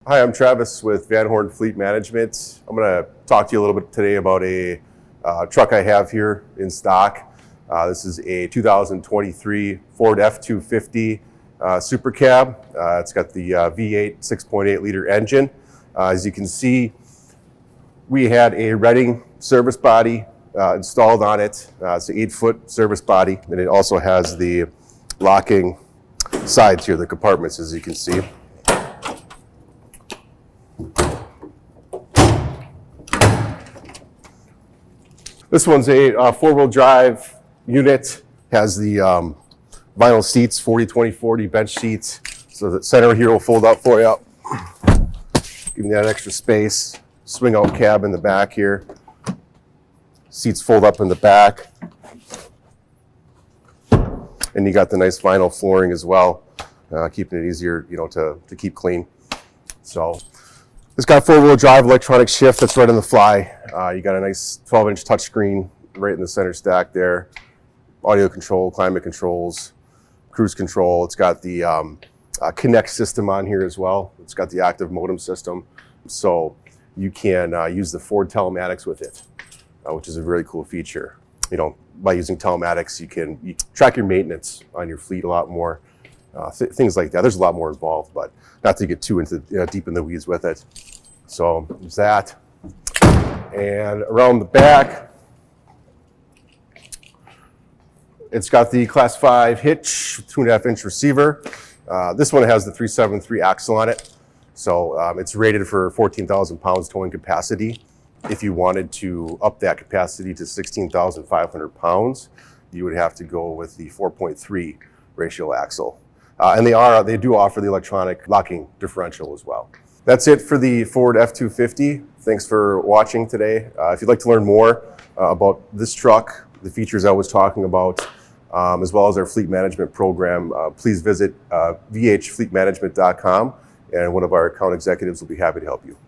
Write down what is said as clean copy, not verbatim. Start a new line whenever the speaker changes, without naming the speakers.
Hi, I'm Travis with Van Horn Fleet Management. I'm going to talk to you a little bit today about a truck I have here in stock. This is a 2023 Ford F-250 SuperCab. It's got the V8 6.8 liter engine. As you can see, we had a Reading service body installed on it. It's an 8-foot service body, and it also has the locking sides here, the compartments, as you can see. This one's a four-wheel drive unit, has the vinyl seats, 40-20-40 bench seats. So the center here will fold up for you. Give you that extra space. Swing out cab in the back here. Seats fold up in the back. And you got the nice vinyl flooring as well, keeping it easier, to keep clean. So it's got four-wheel drive electronic shift that's right on the fly. You got a nice 12-inch touchscreen right in the center stack there. Audio control, climate controls, cruise control. It's got the Connect system on here as well. It's got the active modem system. So you can use the Ford telematics with it, which is a really cool feature. By using telematics, you can track your maintenance on your fleet a lot more. Things like that. There's a lot more involved, but not to get too deep in the weeds with it. So there's that. And around the back, it's got the Class 5 hitch, 2.5-inch receiver. This one has the 373 axle on it. So it's rated for 14,000 pounds towing capacity. If you wanted to up that capacity to 16,500 pounds, you would have to go with the 4.3 ratio axle. And they do offer the electronic locking differential as well. That's it for the Ford F-250. Thanks for watching today. If you'd like to learn more about this truck, the features I was talking about, as well as our fleet management program, please visit vhfleetmanagement.com, and one of our account executives will be happy to help you.